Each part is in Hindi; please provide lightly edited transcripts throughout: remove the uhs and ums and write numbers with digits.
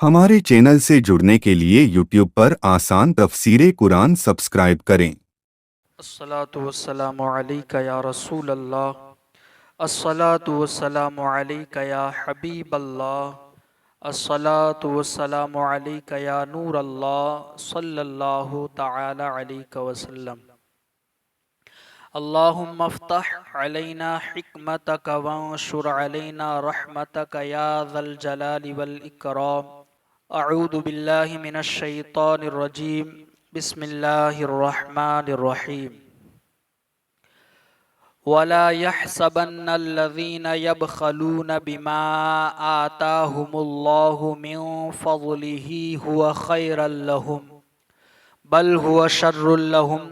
हमारे चैनल से जुड़ने के लिए YouTube पर आसान तफसीरे कुरान सब्सक्राइब करें। अस्सलातु वस्सलामु अलैका या रसूल अल्लाह। अस्सलातु वस्सलामु अलैका या हबीब अल्लाह। अस्सलातु वस्सलामु अलैका या नूर अल्लाह सल्लल्लाहु तआला अलैहि वसल्लम। अल्लाहुम्मा अफ्तह अलैना हिकमतक वंशुर अलैना रहमतक या ज़ल जलाली वल इकराम। अऊज़ु बिल्लाहि मिनश शैतानिर रजीम। बिस्मिल्लाहिर रहमानिर रहीम। वला यहसबन्नल्लज़ीना यबखलून बिमा आताहुमुल्लाहु मिन फ़ज़लिही हुवा खैरल लहुम बल हुवा शर्रुल लहुम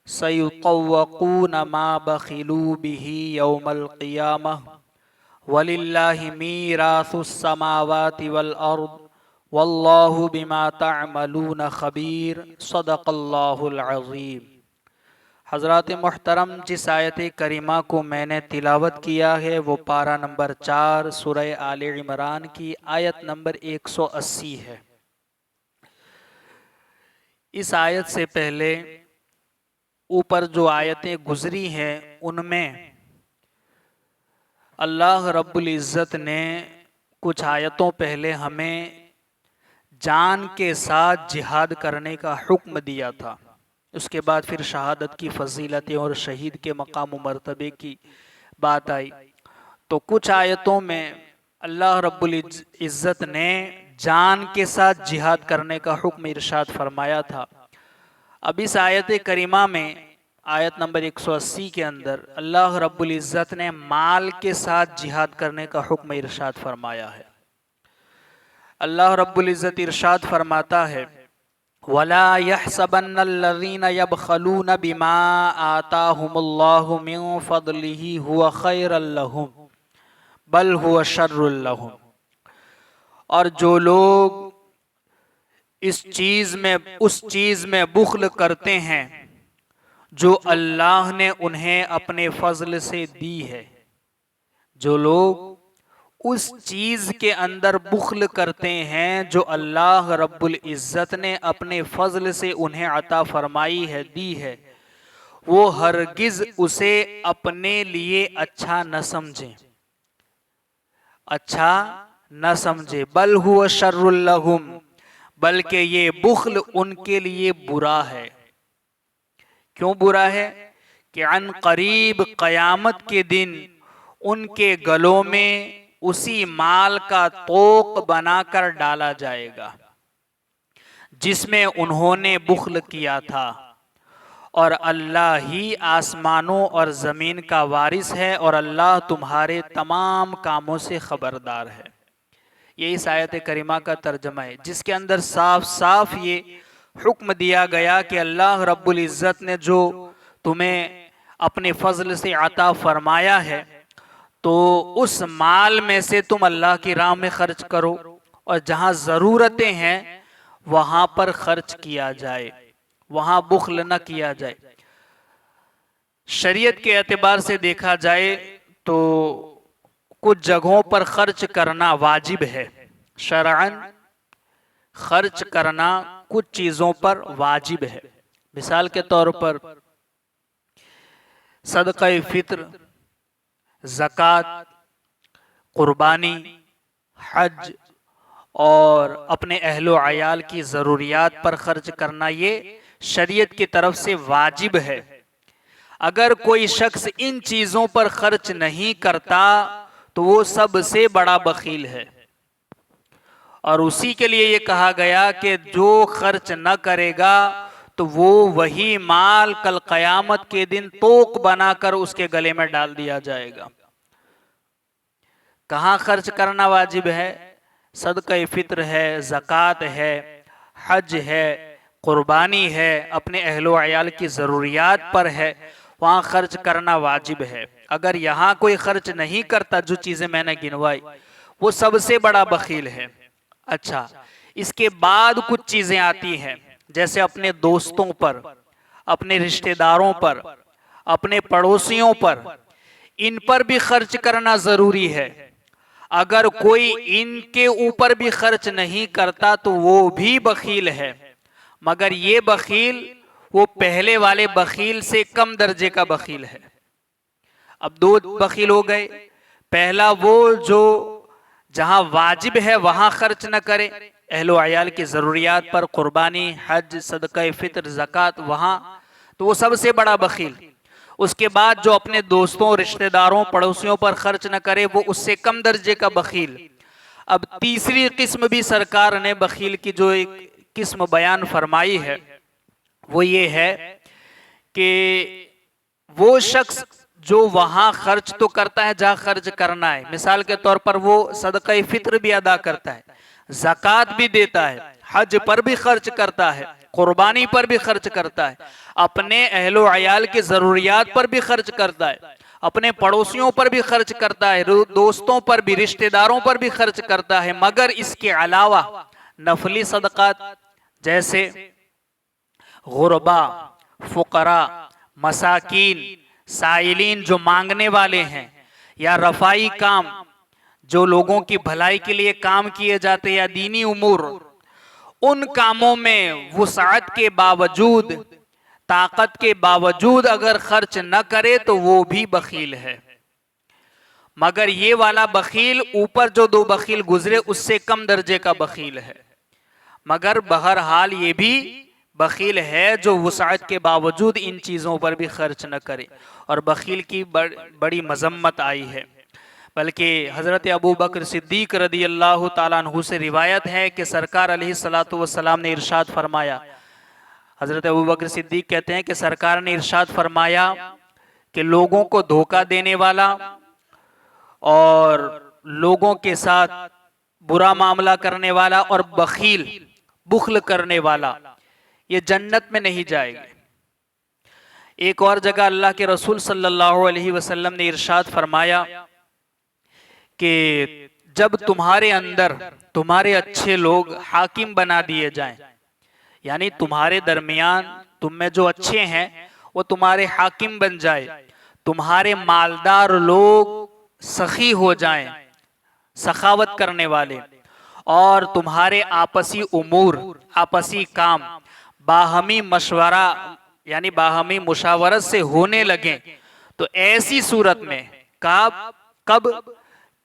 सयुतव्वक़ून मा बखिलू बिही यौमल क़ियामह वलिल्लाहि मीरासुस समावाति वल अर्द वल्लाहु बिमा तअमलून खबीर। सदक़ल्लाहुल अज़ीम। हज़रात मुहतरम, जिस आयत करीमा को मैंने तिलावत किया है वो पारा नंबर 4 सूरह आले इमरान की आयत नंबर 180 है। इस आयत से पहले ऊपर जो आयतें गुजरी हैं उनमें अल्लाह रब्बुल इज़्ज़त ने कुछ आयतों पहले हमें जान के साथ जिहाद करने का हुक्म दिया था। उसके बाद फिर शहादत की फजीलतें और शहीद के मकाम व मर्तबे की बात आई। तो कुछ आयतों में अल्लाह रब्बुल इज़्ज़त ने जान के साथ जिहाद करने का हुक्म इरशाद फरमाया था। अब इस आयत करीमा में आयत नंबर 180 के अंदर अल्लाह रब्बुल इज़्ज़त ने माल के साथ जिहाद करने का हुक्म इरशाद फरमाया है। अल्लाह रब्बुल इज़्ज़त इरशाद फरमाता है, वला यहसबन्नल्लज़ीना यबखलून बिमा आताहुमुल्लाहु मिन फ़ज़लिही हुवा खैरल लहुम बल हुवा शर्रुल लहुम। और जो लोग इस चीज़ में उस चीज़ में बुख्ल करते हैं जो अल्लाह ने उन्हें अपने फजल से दी है, जो लोग उस चीज़ के अंदर बुख्ल करते हैं जो अल्लाह रब्बुल इज़्ज़त ने अपने फजल से उन्हें अता फरमाई है, दी है, वो हरगिज़ उसे अपने लिए अच्छा न समझें, अच्छा न समझे। बल हुवा शर्रुल लहुम, बल्कि ये बुख्ल उनके लिए बुरा है। क्यों बुरा है? कि अन करीब क़यामत के दिन उनके गलों में उसी माल का तोक बनाकर डाला जाएगा जिसमें उन्होंने बुख्ल किया था, और अल्लाह ही आसमानों और ज़मीन का वारिस है और अल्लाह तुम्हारे तमाम कामों से ख़बरदार है। ये इस आयत करीमा का तर्जमा है, जिसके अंदर साफ साफ ये हुक्म दिया गया कि अल्लाह रब्बुल इज़्ज़त ने जो तुम्हें अपने फजल से अता फरमाया है तो उस माल में से तुम अल्लाह की राह में खर्च करो, और जहाँ ज़रूरतें हैं वहाँ पर खर्च किया जाए, वहाँ बुख्ल न किया जाए। शरीयत के एतबार से देखा जाए तो कुछ जगहों पर खर्च करना वाजिब है। शरअन खर्च करना कुछ चीज़ों पर वाजिब है। मिसाल के तौर पर सदका फित्र, ज़कात, कुर्बानी, हज और अपने अहलो अयाल की ज़रूरियात पर खर्च करना, ये शरीयत की तरफ से वाजिब है। अगर कोई शख्स इन चीज़ों पर खर्च नहीं करता तो वो सबसे बड़ा बखील है, और उसी के लिए ये कहा गया कि जो खर्च न करेगा तो वो वही माल कल क़यामत के दिन तोक बनाकर उसके गले में डाल दिया जाएगा। कहाँ खर्च करना वाजिब है? सदका फित्र है, ज़कात है, हज है, कुर्बानी है, अपने अहलो अयाल की ज़रूरियात पर है, वहाँ खर्च करना वाजिब है। अगर यहाँ कोई खर्च नहीं करता, जो चीज़ें मैंने गिनवाई, वो सबसे बड़ा बखील है। अच्छा, इसके बाद कुछ चीज़ें आती हैं, जैसे अपने दोस्तों पर, अपने रिश्तेदारों पर, अपने पड़ोसियों पर, इन पर भी खर्च करना ज़रूरी है। अगर कोई इनके ऊपर भी खर्च नहीं करता तो वो भी बखील है, मगर ये बखील वो पहले वाले बखील से कम दर्जे का बखील है। अब दो बखील हो गए। पहला वो जो जहां वाजिब है वहां खर्च न करे, अहलो अयाल की जरूरियात पर, कुर्बानी, हज, सदका फितर, ज़कात, वहां तो वो सबसे बड़ा बखील। उसके बाद जो अपने दोस्तों, रिश्तेदारों, पड़ोसियों पर खर्च न करे वो उससे कम दर्जे का बखील। अब तीसरी किस्म भी सरकार ने बखील की जो एक किस्म बयान फरमाई है वो ये है कि वो शख्स जो वहां खर्च तो करता है जहां खर्च करना है, मिसाल के तौर पर वो सदका फित्र भी अदा करता है, ज़कात भी देता है, हज पर भी खर्च करता है, कुर्बानी पर भी खर्च करता है, अपने अहलो अयाल की जरूरियात पर भी खर्च करता है, अपने पड़ोसियों पर भी खर्च करता है, दोस्तों पर भी, रिश्तेदारों पर भी खर्च करता है, मगर इसके अलावा नफली सदकात जैसे गुरबा, फुकरा, मसाकीन, साइलीन जो मांगने वाले हैं, या रफाई काम जो लोगों की भलाई के लिए काम किए जाते हैं, या दीनी उमूर, उन कामों में वुसाअत के बावजूद, ताकत के बावजूद अगर खर्च न करे तो वो भी बखील है। मगर ये वाला बखील ऊपर जो दो बखील गुजरे उससे कम दर्जे का बखील है, मगर बहरहाल ये भी बखील है जो वुसाअत के बावजूद इन चीज़ों पर भी खर्च न करे। और बखील की बड़ी मजम्मत आई है, बल्कि हज़रत अबू बकर सिद्दीक रदी अल्लाह ताला अन्हु से रिवायत है कि सरकार अलैहिस्सलातु वस्सलाम ने इरशाद फरमाया, हज़रत अबू बकर सिद्दीक कहते हैं कि सरकार ने इरशाद फरमाया कि लोगों को धोखा देने वाला और लोगों के साथ बुरा मामला करने वाला और बखील, बुख्ल करने वाला, ये जन्नत में नहीं जाएंगे। एक और जगह अल्लाह के रसूल सल्लल्लाहु अलैहि वसल्लम ने इरशाद फरमाया कि जब तुम्हारे अंदर तुम्हारे अच्छे लोग हाकिम बना दिए जाएं, यानी तुम्हारे दरमियान तुम में जो अच्छे हैं वो तुम्हारे हाकिम बन जाए, तुम्हारे मालदार लोग सखी हो जाएं, सखावत करने वाले, और तुम्हारे आपसी उमूर, आपसी काम बाहमी मशवरा यानी बाहमी मुशावरत से होने लगे, तो ऐसी सूरत में कब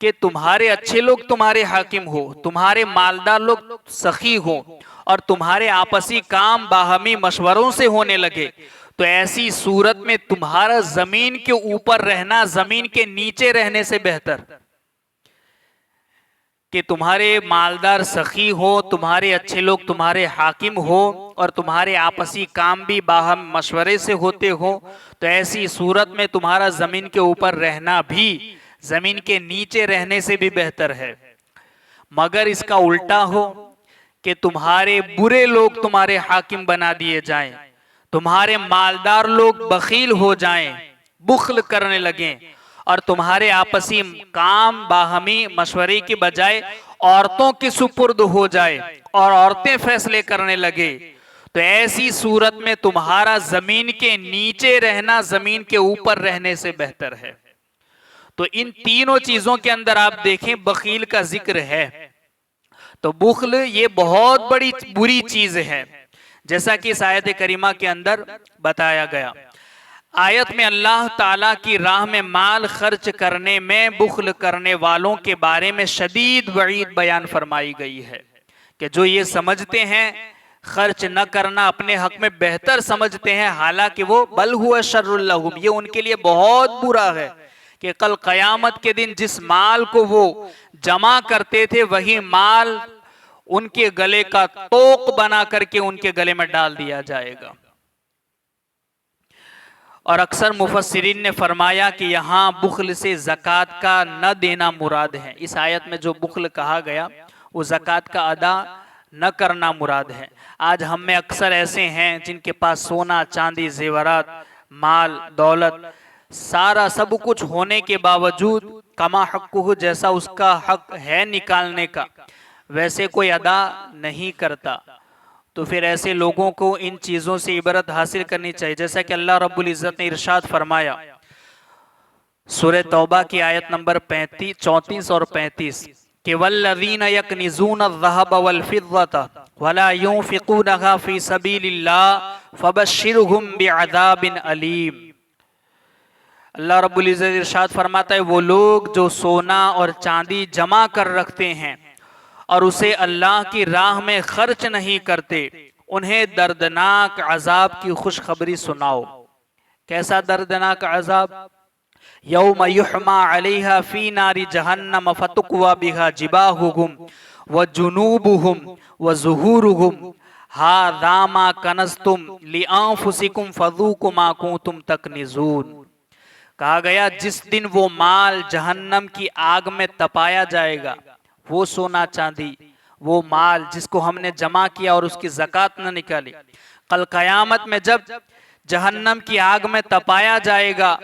कि तुम्हारे अच्छे लोग तुम्हारे हाकिम हो, तुम्हारे मालदार लोग सखी हो और तुम्हारे आपसी काम बाहमी मशवरों से होने लगे, तो ऐसी सूरत में तुम्हारा जमीन के ऊपर रहना जमीन के नीचे रहने से बेहतर कि तुम्हारे मालदार सखी हो, तुम्हारे अच्छे लोग तुम्हारे हाकिम हो और तुम्हारे आपसी काम भी बाहम मशवरे से होते हो, तो ऐसी सूरत में तुम्हारा जमीन के ऊपर रहना भी जमीन के नीचे रहने से भी बेहतर है। मगर इसका उल्टा हो कि तुम्हारे बुरे लोग तुम्हारे हाकिम बना दिए जाएं, तुम्हारे मालदार लोग बखील हो जाएं, बुख्ल करने लगें, और तुम्हारे आपसी काम बाहमी मशवरे की बजाय औरतों की सुपुर्द हो जाए और औरतें फैसले करने लगे, तो ऐसी सूरत में तुम्हारा जमीन के नीचे रहना जमीन के ऊपर रहने से बेहतर है। तो इन तीनों चीजों के अंदर आप देखें बखील का जिक्र है, तो बुख्ल ये बहुत बड़ी बुरी चीज है, जैसा कि इस आयत करीमा के अंदर बताया गया। आयत में अल्लाह ताला की राह में माल खर्च करने में बुख्ल करने वालों के बारे में शदीद वईद बयान फरमाई गई है कि जो ये समझते हैं खर्च न करना अपने हक में बेहतर समझते हैं, हालांकि वो बल हुआ शर्रुल लहुम, ये उनके लिए बहुत बुरा है कि कल कयामत के दिन जिस माल को वो जमा करते थे वही माल उनके गले का तोक बना करके उनके गले में डाल दिया जाएगा। और अक्सर मुफस्सिरीन ने फरमाया कि यहाँ बुख्ल से ज़कात का न देना मुराद है। इस आयत में जो बुख्ल कहा गया वो ज़कात का अदा न करना मुराद है। आज हम में अक्सर ऐसे हैं जिनके पास सोना चांदी जेवरात माल दौलत सारा सब कुछ होने के बावजूद कमा हक़्क़ुहु, जैसा उसका हक है निकालने का, वैसे कोई अदा नहीं करता। तो फिर ऐसे लोगों को इन चीज़ों से इबरत हासिल करनी चाहिए, जैसा कि अल्लाह रब्बुल इज़्ज़त ने इरशाद फरमाया सूरह तौबा की आयत नंबर 34 और 35 कि वल्लज़ीन यकनिज़ून अज़्ज़हब वल फ़िद्दता वला युनफ़िक़ूनहा फ़ी सबीलिल्लाह फ़बश्शिरहुम बिअज़ाबिन अलीम। अल्लाह रब्बुल इज़्ज़त इरशाद फरमाता है, वो लोग जो सोना और चांदी जमा कर रखते हैं और उसे अल्लाह की राह में खर्च नहीं करते, उन्हें दर्दनाक अजाब की खुशखबरी सुनाओ। कैसा दर्दनाक अजाब? यौम युहमा अलैहा फी नारी जहन्नम फतुक्वा बिहा जिबाहुहुम व जुनूबुहुम व ज़ुहूरुहुम हाज़ा मा कनज़्तुम लिअन्फुसिकुम फ़ज़ूक़ू मा कुन्तुम तकनिज़ून। कहा गया जिस दिन वो माल जहन्नम की आग में तपाया जाएगा, वो सोना चांदी, वो माल जिसको हमने जमा किया और उसकी ज़कात न निकाली, कल क़यामत में जब जहन्नम की आग में तपाया जाएगा,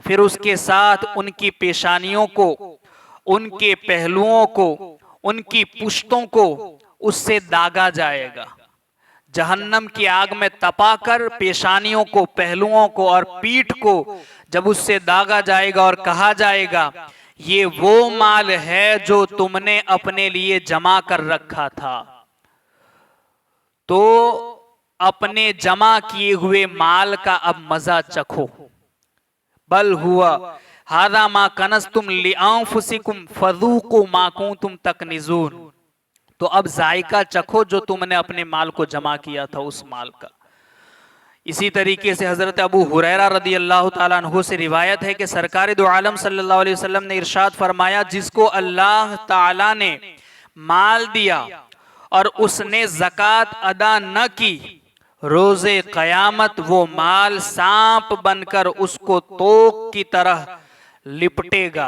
फिर उसके साथ उनकी पेशानियों को, उनके पहलुओं को, उनकी पुश्तों को उससे दागा जाएगा। जहन्नम की आग में तपाकर पेशानियों को, पहलुओं को और पीठ को जब उससे दागा जाएगा और कहा जाएगा ये वो माल है जो तुमने अपने लिए जमा कर रखा था, तो अपने जमा किए हुए माल का अब मजा चखो। बल हुआ हादा मा कनज़्तुम लिअन्फुसिकुम फ़ज़ूक़ू मा कुन्तुम तकनिज़ून। तो अब जायका चखो जो तुमने अपने माल को जमा किया था उस माल का। इसी तरीके से हजरत अबू हुरैरा रदी अल्लाह ताला अन्हु से रिवायत है कि सरकार दो आलम सल्लल्लाहु अलैहि वसल्लम ने इरशाद फरमाया, जिसको अल्लाह ताला ने माल दिया और उसने ज़कात अदा न की, रोज़े क़यामत वो माल सांप बनकर उसको तोक की तरह लिपटेगा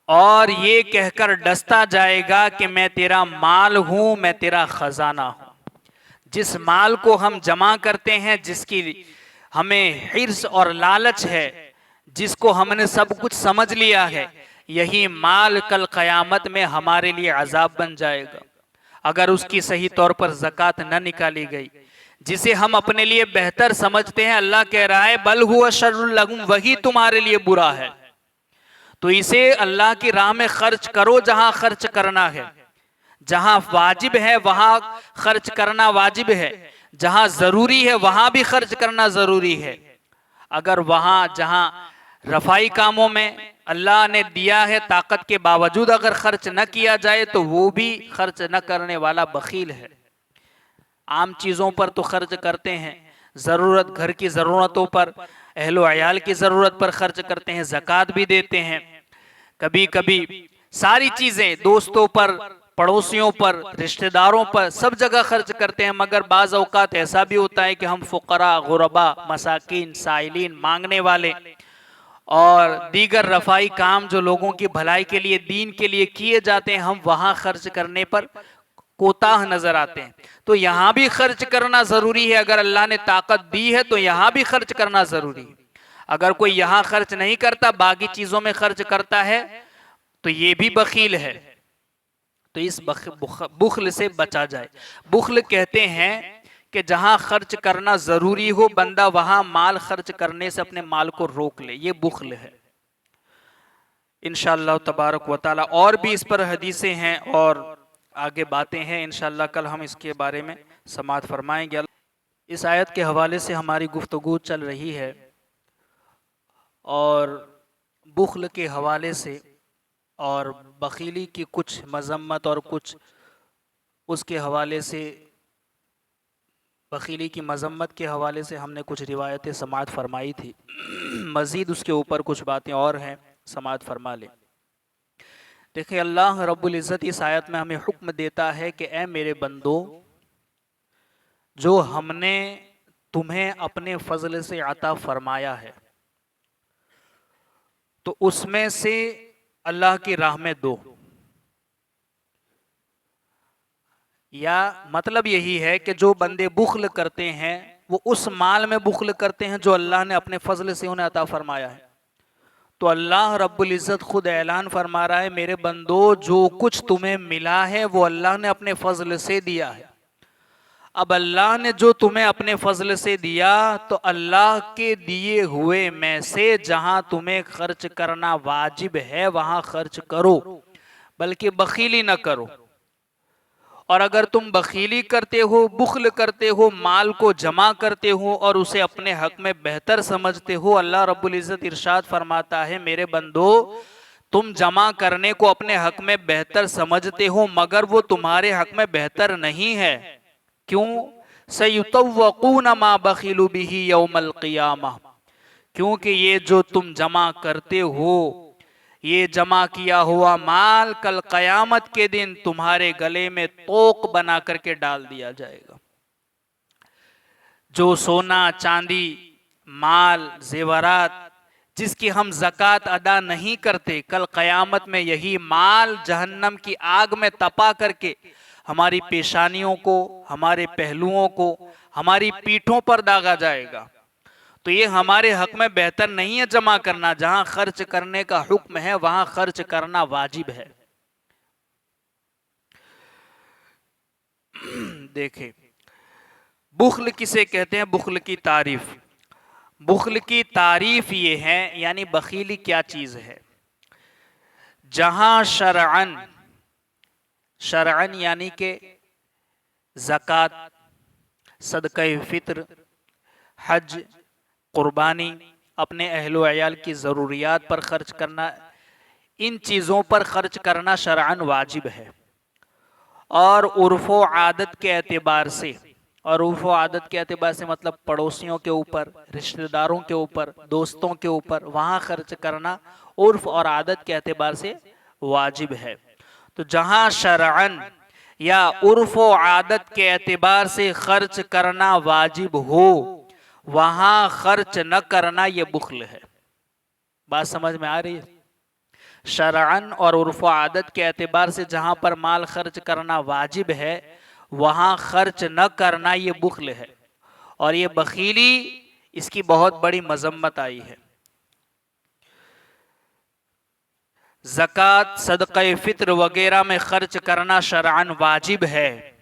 और ये कहकर डसता जाएगा कि मैं तेरा माल हूं, मैं तेरा खजाना हूं। जिस माल को हम जमा करते हैं, जिसकी हमें हिर्स और लालच है, जिसको हमने सब कुछ समझ लिया है, यही माल कल क़यामत में हमारे लिए अजाब बन जाएगा अगर उसकी सही तौर पर ज़कात न निकाली गई। जिसे हम अपने लिए बेहतर समझते हैं, अल्लाह कह रहा है बल हुआ शर्रुल लकुम, वही तुम्हारे लिए बुरा है। तो इसे अल्लाह की राह में खर्च करो, जहां खर्च करना है, जहां वाजिब है वहां खर्च करना वाजिब है, जहां जरूरी है वहां भी खर्च करना जरूरी है। अगर वहां जहां रफाई कामों में अल्लाह ने दिया है ताकत के बावजूद अगर खर्च न किया जाए तो वो भी खर्च न करने वाला बखील है। आम चीज़ों पर तो खर्च करते हैं, ज़रूरत, घर की ज़रूरतों पर, अहलो अयाल की ज़रूरत पर खर्च करते हैं, ज़कात भी देते हैं, कभी कभी सारी चीज़ें दोस्तों पर, पड़ोसियों पर, रिश्तेदारों पर, सब जगह खर्च करते हैं। मगर बाज़ औक़ात ऐसा भी होता है कि हम फ़ुक़रा, गुरबा, मसाकीन, साइलीन, मांगने वाले और दीगर रफ़ाई काम जो लोगों की भलाई के लिए, दीन के लिए किए जाते हैं, हम वहाँ खर्च करने पर कोताह नजर आते हैं। तो यहाँ भी खर्च करना जरूरी है। अगर अल्लाह ने ताकत दी है तो यहाँ भी खर्च करना जरूरी है। अगर कोई यहाँ खर्च नहीं करता, बाकी चीजों में खर्च करता है, तो ये भी बखील है। तो इस बुखल से बचा जाए। बुखल कहते हैं कि जहां खर्च करना जरूरी हो, बंदा वहां माल खर्च करने से अपने माल को रोक ले, ये बुखल है। इंशाअल्लाह तबारक व तआला और भी इस पर हदीसें हैं और आगे बातें हैं। इंशाअल्लाह कल हम इसके बारे में समाअत फरमाएंगे। इस आयत के हवाले से हमारी गुफ्तगू चल रही है और बुखल के हवाले से और बखीली की कुछ मजम्मत और कुछ उसके हवाले से, बखीली की मजम्मत के हवाले से हमने कुछ रिवायतें समाअत फरमाई थी। मज़ीद उसके ऊपर कुछ बातें और हैं, समाअत फरमा लें। देखिए, अल्लाह रब्बुल इज़्ज़त इस आयत में हमें हुक्म देता है कि ए मेरे बंदो, जो हमने तुम्हें अपने फजल से अता फरमाया है तो उसमें से अल्लाह की राह में दो। या मतलब यही है कि जो बंदे बुखल करते हैं वो उस माल में बुखल करते हैं जो अल्लाह ने अपने फजल से उन्हें अता फरमाया है। तो अल्लाह रब्बुल इज़्ज़त खुद ऐलान फरमा रहा है, मेरे बंदो, जो कुछ तुम्हें मिला है वो अल्लाह ने अपने फजल से दिया है। अब अल्लाह ने जो तुम्हें अपने फजल से दिया, तो अल्लाह के दिए हुए में से जहां तुम्हें खर्च करना वाजिब है वहां खर्च करो, बल्कि बखीली न करो। और अगर तुम बखीली करते हो, बुख्ल करते हो, माल को जमा करते हो और उसे अपने हक में बेहतर समझते हो, अल्लाह रब्बुल इज्जत इरशाद फरमाता है, मेरे बंदो तुम जमा करने को अपने हक में बेहतर समझते हो, मगर वो तुम्हारे हक में बेहतर नहीं है। क्यों? सयुतव्वक़ून मा बखिलू बिही यौमल क़ियामह, क्योंकि ये जो तुम जमा करते हो, ये जमा किया हुआ माल कल कयामत के दिन तुम्हारे गले में तोक बना करके डाल दिया जाएगा। जो सोना चांदी माल जेवरात जिसकी हम ज़कात अदा नहीं करते, कल कयामत में यही माल जहन्नम की आग में तपा करके हमारी पेशानियों को, हमारे पहलुओं को, हमारी पीठों पर दागा जाएगा। तो ये हमारे हक में बेहतर नहीं है जमा करना। जहां खर्च करने का हुक्म है वहां खर्च करना वाजिब है। देखें, बुख्ल किसे कहते हैं? बुख्ल की तारीफ। बुख्ल की तारीफ ये है, यानी बखीली क्या चीज है? जहां शरअन, शरअन यानी के ज़कात, सदका फित्र, हज, कुर्बानी, अपने अहलो अयाल की ज़रूरियात पर खर्च करना, इन चीज़ों पर खर्च करना शरअन वाजिब है। और उर्फ़ो आदत के एतबार से, और उर्फ़ो आदत के एतबार से मतलब पड़ोसियों के ऊपर, रिश्तेदारों के ऊपर, दोस्तों के ऊपर, वहाँ खर्च करना उर्फ़ और आदत के एतबार से वाजिब है। तो जहाँ शरअन या उर्फ़ व आदत के एतबार से खर्च करना वाजिब हो, वहां खर्च न करना ये बुख्ल है। बात समझ में आ रही है? शरअन और उर्फ़ आदत के एतबार से जहां पर माल खर्च करना वाजिब है, वहां खर्च न करना ये बुख्ल है। और ये बखीली, इसकी बहुत बड़ी मजम्मत आई है। ज़कात, सदक़ा फ़ित्र वगैरह में खर्च करना शरअन वाजिब है,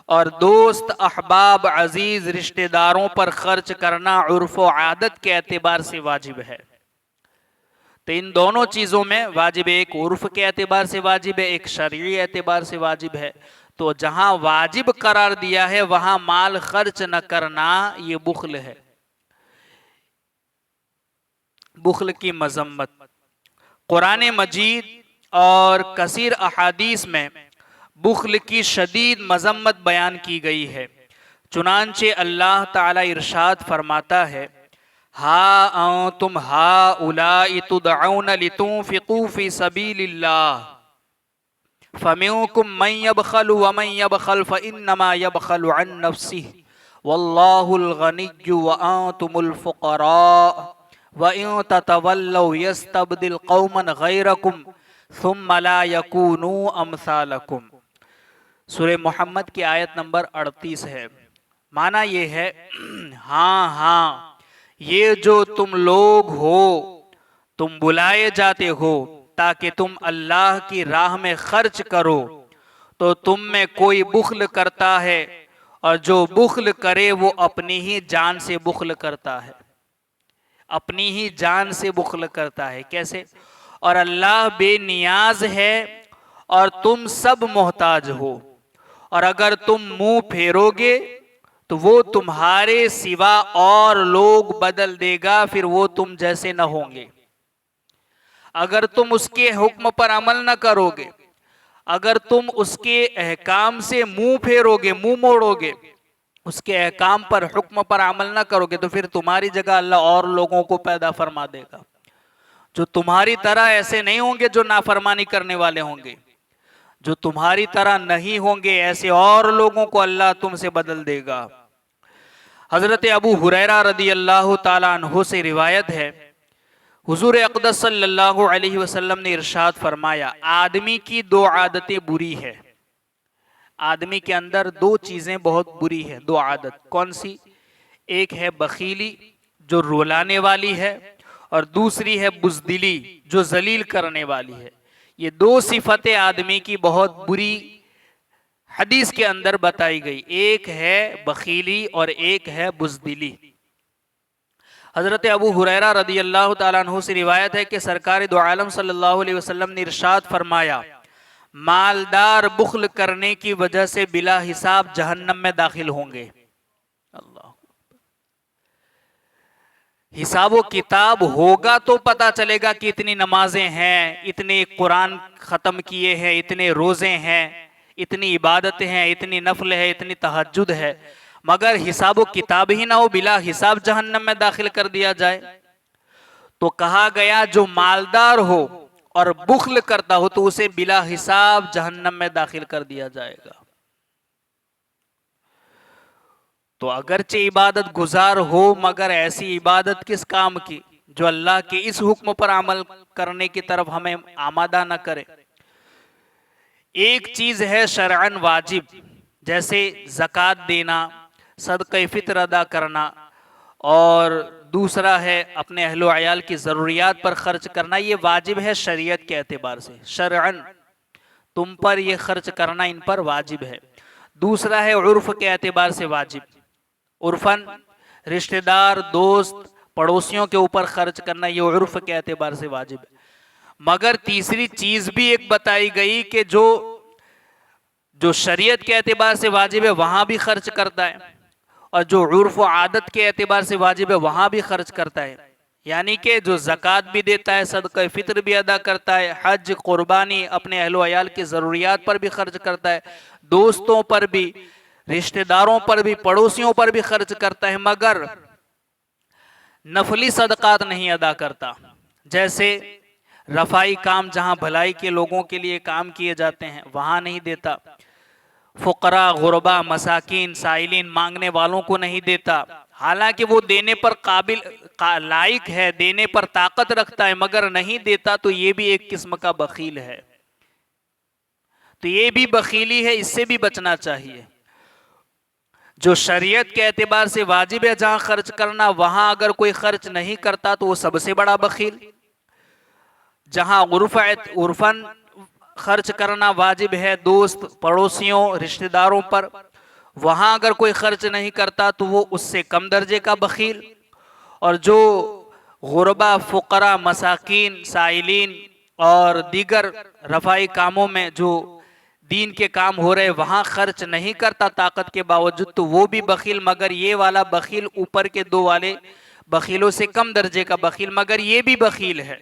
और दोस्त, अहबाब, अजीज, रिश्तेदारों पर खर्च करना उर्फ़ व आदत के एतबार से वाजिब है। तो इन दोनों चीज़ों में वाजिब है, एक उर्फ़ के एतबार से वाजिब है, एक शरई एतबार से वाजिब है। तो जहां वाजिब करार दिया है वहां माल खर्च न करना ये बुख्ल है। बुख्ल की मजम्मत कुरान मजीद और कसीर अहादीस में बुख्ल की शदीद मजम्मत बयान की गई है। चुनांचे अल्लाह ताला इरशाद फरमाता है, हा तुम हा उलाई तुदऊन लितुनफिकू फी सबीलिल्लाह फमिनकुम मन यबखलु व मन यबखल फइन्नमा यबखलु अन नफ्सिही वल्लाहुल गनिय्यु व अंतुमुल फुक़रा व इन ततवल्लौ यस्तब्दिल कौमन गैरकुम सुम्मा ला यकूनू अमसालकुम। सूरह मोहम्मद की आयत नंबर 38 है। माना ये है, हाँ हाँ, ये जो तुम लोग हो, तुम बुलाए जाते हो ताकि तुम अल्लाह की राह में खर्च करो, तो तुम में कोई बुख्ल करता है, और जो बुख्ल करे वो अपनी ही जान से बुख्ल करता है। अपनी ही जान से बुख्ल करता है। कैसे? और अल्लाह बेनियाज है और तुम सब मोहताज हो, और अगर तुम मुंह फेरोगे तो वो तुम्हारे सिवा और लोग बदल देगा, फिर वो तुम जैसे न होंगे। अगर तुम उसके हुक्म पर अमल न करोगे, अगर तुम उसके अहकाम से मुंह फेरोगे, मुंह मोड़ोगे, उसके अहकाम पर, हुक्म पर अमल न करोगे, तो फिर तुम्हारी जगह अल्लाह और लोगों को पैदा फरमा देगा जो तुम्हारी तरह ऐसे नहीं होंगे, जो नाफरमानी करने वाले होंगे। जो तुम्हारी तरह नहीं होंगे, ऐसे और लोगों को अल्लाह तुमसे बदल देगा। हजरत अबू हुरैरा रदी अल्लाह ताला अन्हु से रिवायत है, हुजूर अक़दस सल्लल्लाहु अलैहि वसल्लम ने इरशाद फरमाया, आदमी की दो आदतें बुरी है। आदमी के अंदर दो चीजें बहुत बुरी है, दो आदत। कौन सी? एक है बखीली जो रुलाने वाली है, और दूसरी है बुज़दिली जो जलील करने वाली है। ये दो सिफतें आदमी की बहुत बुरी हदीस के अंदर बताई गई। एक है बखीली और एक है बुज़दिली। हज़रत अबू हुरैरा रदी अल्लाह ताला अन्हु से रिवायत है कि सरकार दो आलम सल्लल्लाहु अलैहि वसल्लम ने इरशाद फरमाया, मालदार बुख्ल करने की वजह से बिला हिसाब जहन्नम में दाखिल होंगे। अल्लाह, हिसाब किताब होगा तो पता चलेगा कि इतनी नमाजें हैं, इतने कुरान ख़त्म किए हैं, इतने रोज़े हैं, इतनी इबादतें हैं, इतनी नफल है, इतनी तहज्जुद है। मगर हिसाब किताब ही ना हो, बिला हिसाब जहन्नम में दाखिल कर दिया जाए। तो कहा गया जो मालदार हो और बुख्ल करता हो तो उसे बिला हिसाब जहन्नम में दाखिल कर दिया जाएगा। तो अगरचे इबादत गुजार हो, मगर ऐसी इबादत किस काम की जो अल्लाह के इस हुक्म पर अमल करने की तरफ हमें आमादा न करे। एक चीज है शरअन वाजिब, जैसे ज़कात देना, सदक़े फ़ित्र अदा करना, और दूसरा है अपने अहलो अयाल की ज़रूरियात पर खर्च करना। ये वाजिब है शरीयत के एतबार से, शरअन तुम पर ये खर्च करना इन पर वाजिब है। दूसरा है उर्फ के एतबार से वाजिब, उर्फन रिश्तेदार, दोस्त, पड़ोसियों के ऊपर खर्च करना, ये उर्फ के एतबार से वाजिब है। मगर तीसरी चीज भी एक बताई गई कि जो शरीयत के एतबार से वाजिब है वहां भी खर्च करता है, और जो उर्फ व आदत के एतबार से वाजिब है वहां भी खर्च करता है। यानी कि जो ज़कात भी देता है, सदक़े फ़ित्र भी अदा करता है, हज, कुर्बानी, अपने अहलो अयाल की ज़रूरियात पर भी खर्च करता है, दोस्तों पर भी, रिश्तेदारों पर भी, पड़ोसियों पर भी खर्च करता है, मगर नफली सदक़ात नहीं अदा करता। जैसे रफ़ाई काम, जहां भलाई के लोगों के लिए काम किए जाते हैं वहां नहीं देता, फ़ुक़रा, गुरबा, मसाकिन, साइलिन, मांगने वालों को नहीं देता। हालांकि वो देने पर काबिल लायक है, देने पर ताकत रखता है, मगर नहीं देता, तो ये भी एक किस्म का बखील है। तो ये भी बखीली है, इससे भी बचना चाहिए। जो शरीयत के एतबार से वाजिब है जहां खर्च करना, वहां अगर कोई खर्च नहीं करता तो वो सबसे बड़ा बखील। जहां उर्फन खर्च करना वाजिब है, दोस्त, पड़ोसियों, रिश्तेदारों पर, वहां अगर कोई खर्च नहीं करता तो वो उससे कम दर्जे का बखील। और जो गुरबा, फ़ुक़रा, मसाकीन, साइलिन और दीगर रफ़ाई कामों में जो दीन के काम हो रहे वहां खर्च नहीं करता ताकत के बावजूद, तो वो भी बखील। मगर ये वाला बखील ऊपर के दो वाले बखीलों से कम दर्जे का बखील, मगर ये भी बखील है।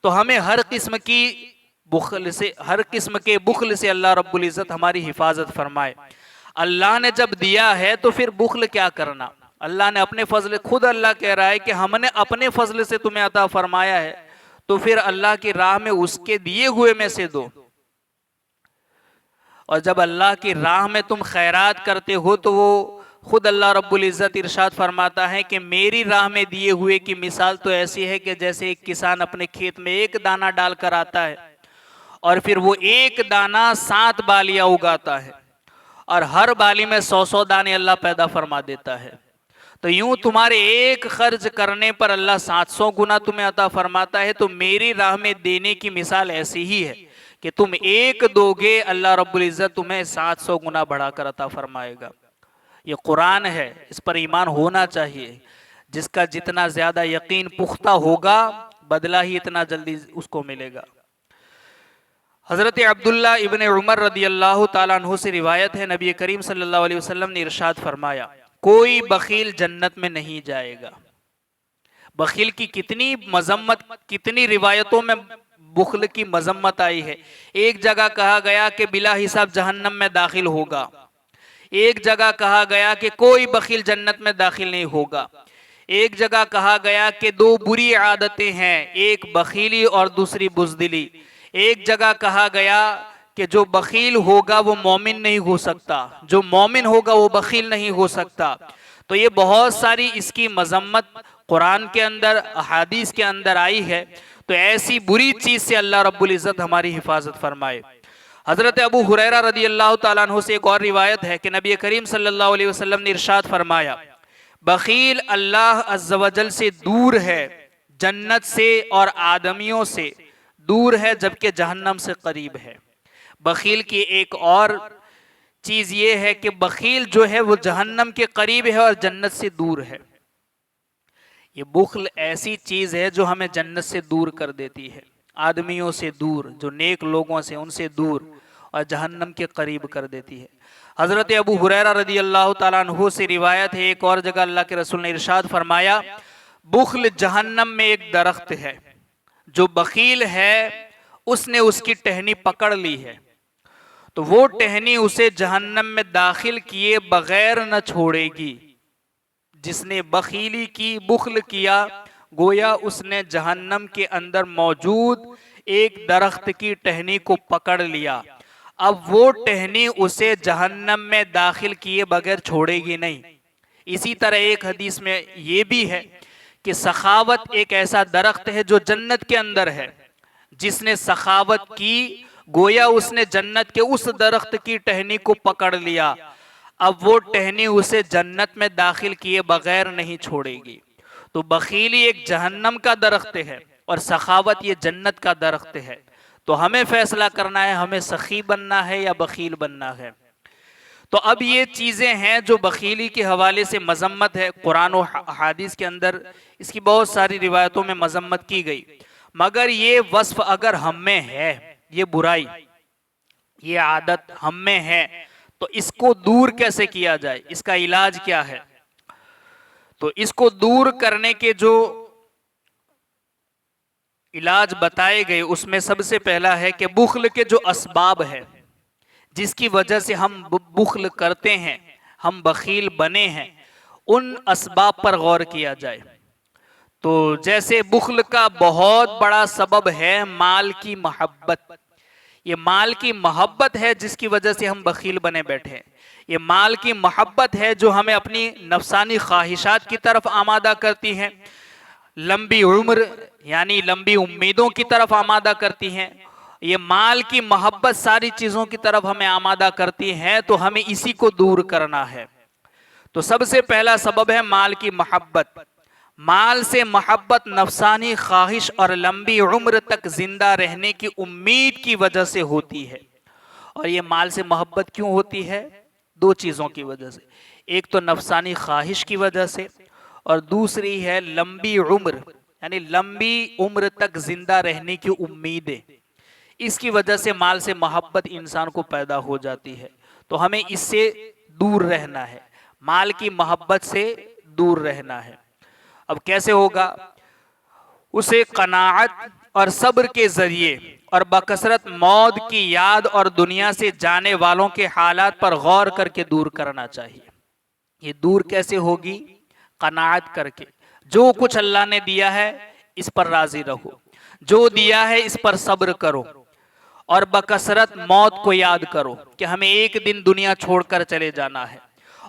तो हमें हर किस्म की बुखल से, हर किस्म के बुखल से अल्लाह रब्बुल इज़्ज़त हमारी हिफाजत फरमाए। अल्लाह ने जब दिया है तो फिर बुखल क्या करना। अल्लाह ने अपने फजल, खुद अल्लाह कह रहा है कि हमने अपने फजल से तुम्हें अता फरमाया है, तो फिर अल्लाह की राह में उसके दिए हुए में से दो। और जब अल्लाह की राह में तुम खैरात करते हो तो वो खुद अल्लाह रब्बुल इज़्ज़त इरशाद फरमाता है कि मेरी राह में दिए हुए की मिसाल तो ऐसी है कि जैसे एक किसान अपने खेत में एक दाना डालकर आता है और फिर वो एक दाना 7 बालियां उगाता है, और हर बाली में 100-100 दाने अल्लाह पैदा फरमा देता है। तो यूं तुम्हारे एक खर्च करने पर अल्लाह 700 गुना तुम्हें अता फरमाता है। तो मेरी राह में देने की मिसाल ऐसी ही है कि तुम एक दोगे, अल्लाह रब्बुल इज़्ज़त तुम्हें 700 गुना बढ़ाकर अता फरमाएगा। ये कुरान है, इस पर ईमान होना चाहिए। जिसका जितना ज्यादा यकीन पुख्ता होगा, बदला ही इतना जल्दी उसको मिलेगा। हज़रत अब्दुल्ला इब्न उमर रदी अल्लाह ताला अन्हु से रिवायत है, नबी करीम सल्लल्लाहु अलैहि वसल्लम ने इरशाद फरमाया, कोई बखील जन्नत में नहीं जाएगा। बखील की कितनी मजम्मत, कितनी रिवायतों में बुखल की मजम्मत आई है। एक जगह कहा गया कि बिला हिसाब जहन्नम में दाखिल होगा, एक जगह कहा गया कि कोई बखील जन्नत में दाखिल नहीं होगा, एक जगह कहा गया कि 2 बुरी आदतें हैं, एक बखीली और दूसरी बुज़दिली। एक जगह कहा गया कि जो बखील होगा वो मोमिन नहीं हो सकता, जो मोमिन होगा वो बखील नहीं हो सकता। तो ये बहुत सारी इसकी मजम्मत कुरान के अंदर, अहादीस के अंदर आई है। तो ऐसी बुरी चीज से अल्लाह रब्बुल इज़्ज़त हमारी हिफाजत फरमाए। हजरत अबू हुरैरा रदी अल्लाह ताला अन्हु से एक और रिवायत है कि नबी करीम सल्लल्लाहु अलैहि वसल्लम ने इरशाद फरमाया, बखील अल्लाह अज़्ज़ व जल से दूर है, जन्नत से और आदमियों से दूर है, जबकि जहन्नम से करीब है। बखील की एक और चीज ये है कि बखील जो है वो जहन्नम के करीब है और जन्नत से दूर है। ये बुख्ल ऐसी चीज है जो हमें जन्नत से दूर कर देती है, आदमियों से दूर, जो नेक लोगों से उनसे दूर, और जहन्नम के करीब कर देती है। हजरत अबू हुरैरा रदी अल्लाह ताला अन्हु से रिवायत है, एक और जगह अल्लाह के रसूल ने इरशाद फरमाया, बुख्ल जहन्नम में एक दरख्त है, जो बखील है उसने उसकी टहनी पकड़ ली है तो वो टहनी उसे जहन्नम में दाखिल किए बगैर न छोड़ेगी। जिसने बखीली की, बुख्ल किया, गोया उसने जहन्नम के अंदर मौजूद एक दरख्त की टहनी को पकड़ लिया, अब वो टहनी उसे जहन्नम में दाखिल किए बगैर छोड़ेगी नहीं। इसी तरह एक हदीस में ये भी है कि सखावत एक ऐसा दरख्त है जो जन्नत के अंदर है, जिसने सखावत की गोया उसने जन्नत के उस दरख्त की टहनी को पकड़ लिया, अब वो टहनी उसे जन्नत में दाखिल किए बगैर नहीं छोड़ेगी। तो बखीली एक जहन्नम का दरख्त है और सखावत ये जन्नत का दरख्त है। तो हमें फैसला करना है, हमें सखी बनना है या बखील बनना है। तो अब ये चीजें हैं जो बखीली के हवाले से मजम्मत है। कुरान और हदीस के अंदर इसकी बहुत सारी रिवायतों में मजम्मत की गई, मगर ये वस्फ अगर हम में है, ये बुराई, ये आदत हम में है, तो इसको दूर कैसे किया जाए, इसका इलाज क्या है? तो इसको दूर करने के जो इलाज बताए गए उसमें सबसे पहला है कि बुख्ल के जो असबाब है जिसकी वजह से हम बुख्ल करते हैं, हम बखील बने हैं, उन असबाब पर गौर किया जाए। तो जैसे बुख्ल का बहुत बड़ा सबब है माल की मोहब्बत। ये माल की मोहब्बत है जिसकी वजह से हम बखील बने बैठे हैं। ये माल की मोहब्बत है जो हमें अपनी नफसानी ख्वाहिशात की तरफ आमादा करती हैं, लंबी उम्र यानी लंबी उम्मीदों की तरफ आमादा करती हैं। ये माल की मोहब्बत सारी चीज़ों की तरफ हमें आमादा करती हैं, तो हमें इसी को दूर करना है। तो सबसे पहला सबब है माल की मोहब्बत। माल से मोहब्बत नफसानी ख्वाहिश और लंबी उम्र तक जिंदा रहने की उम्मीद की वजह से होती है। और ये माल से मोहब्बत क्यों होती है? दो चीज़ों की वजह से, एक तो नफसानी ख्वाहिश की वजह से और दूसरी है लंबी उम्र, यानी लंबी उम्र तक जिंदा रहने की उम्मीदें। इसकी वजह से माल से मोहब्बत इंसान को पैदा हो जाती है। तो हमें इससे दूर रहना है, माल की मोहब्बत से दूर रहना है। अब कैसे होगा? उसे कनाअत और सब्र के जरिए और बकसरत मौत की याद और दुनिया से जाने वालों के हालात पर गौर करके दूर करना चाहिए। ये दूर कैसे होगी? कनाअत करके, जो कुछ अल्लाह ने दिया है इस पर राजी रहो, जो दिया है इस पर सब्र करो, और बकसरत मौत को याद करो कि हमें एक दिन दुनिया छोड़कर चले जाना है।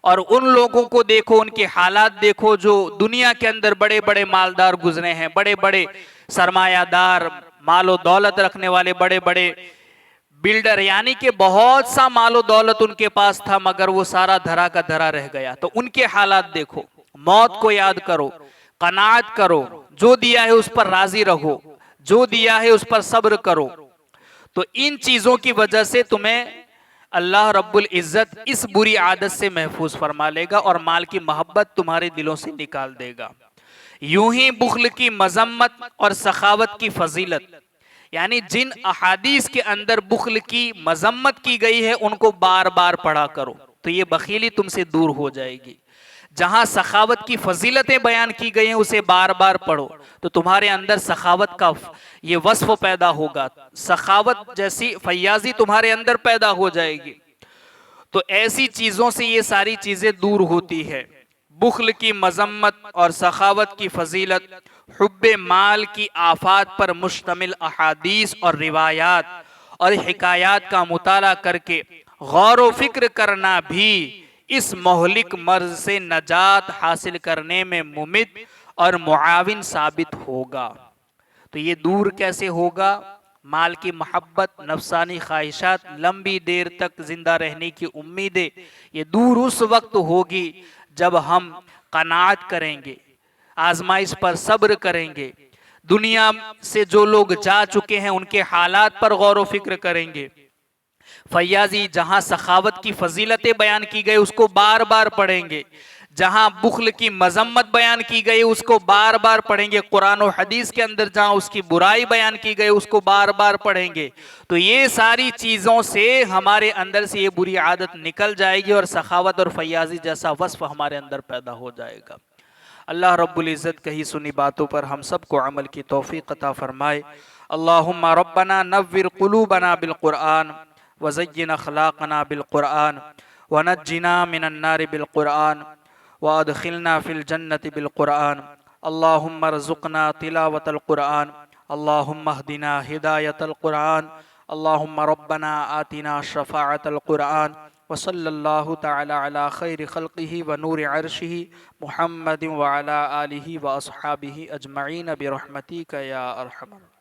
और उन लोगों को देखो, उनके हालात देखो जो दुनिया के अंदर बड़े बड़े मालदार गुजरे हैं, बड़े बड़े सरमायादार, मालो दौलत रखने वाले बड़े बड़े बिल्डर, यानी कि बहुत सा मालो दौलत उनके पास था मगर वो सारा धरा का धरा रह गया। तो उनके हालात देखो, मौत को याद करो, कनाअत करो, जो दिया है उस पर राजी रहो, जो दिया है उस पर सब्र करो। तो इन चीजों की वजह से तुम्हें अल्लाह रब्बुल इज्जत इस बुरी आदत से महफूज फरमा लेगा और माल की मोहब्बत तुम्हारे दिलों से निकाल देगा। यूं ही बुख्ल की मजम्मत और सखावत की फजीलत, यानी जिन अहादीस के अंदर बुख्ल की मजम्मत की गई है उनको बार बार पढ़ा करो, तो ये बखीली तुमसे दूर हो जाएगी। जहां सखावत की फजीलतें बयान की गई हैं उसे बार बार पढ़ो, तो तुम्हारे अंदर सखावत का ये वस्फ पैदा होगा, सखावत जैसी फयाजी तुम्हारे अंदर पैदा हो जाएगी। तो ऐसी चीजों से ये सारी चीजें दूर होती है। बुख्ल की मजम्मत और सखावत की फजीलत, हुब्बे माल की आफात पर मुश्तमिल अहादीस और रिवायात और हिकायात का मुताला करके गौर व फिक्र करना भी इस मोहलिक मर्ज से नजात हासिल करने में मुमिद और मुआविन साबित होगा। तो ये दूर कैसे होगा? माल की मोहब्बत, नफसानी ख्वाहिशात, लंबी देर तक जिंदा रहने की उम्मीदें, ये दूर उस वक्त होगी जब हम कनाअत करेंगे, आजमाइश पर सब्र करेंगे, दुनिया से जो लोग जा चुके हैं उनके हालात पर गौर व फिक्र करेंगे, फैयाजी जहां सखावत की फजीलतें बयान की गई उसको बार बार पढ़ेंगे, जहां बुखल की मजम्मत बयान की गई उसको बार बार पढ़ेंगे, कुरान और हदीस के अंदर जहां उसकी बुराई बयान की गई उसको बार बार पढ़ेंगे। तो ये सारी चीज़ों से हमारे अंदर से ये बुरी आदत निकल जाएगी और सखावत और फैयाजी जैसा वस्फ हमारे अंदर पैदा हो जाएगा। अल्लाह रब्बुल इज़्ज़त कही सुनी बातों पर हम सबको अमल की तौफीक अता फरमाए। अल्लाहुम्मा रब्बना नव्विर कुलूबना बिल कुरआन वज़य्यिन अखलाक़ना बिल कुरआन वनज्जिना मिनन नारि बिल कुरआन वअदखिलना फिल जन्नति बिल कुरआन। अल्लाहुम्मा रज़ुक़ना तिलावतल कुरआन, अल्लाहुम्मा हदिना हिदायतल कुरआन, अल्लाहुम्मा रब्बना आतिना शफ़ाअतल कुरआन व सल्लल्लाहु तआला अला खैरि खल्क़िही व नूरि अर्शिही मुहम्मदिन व अला आलिही व अस्हाबिही अजमईन बिरहमतिका या अरहमर।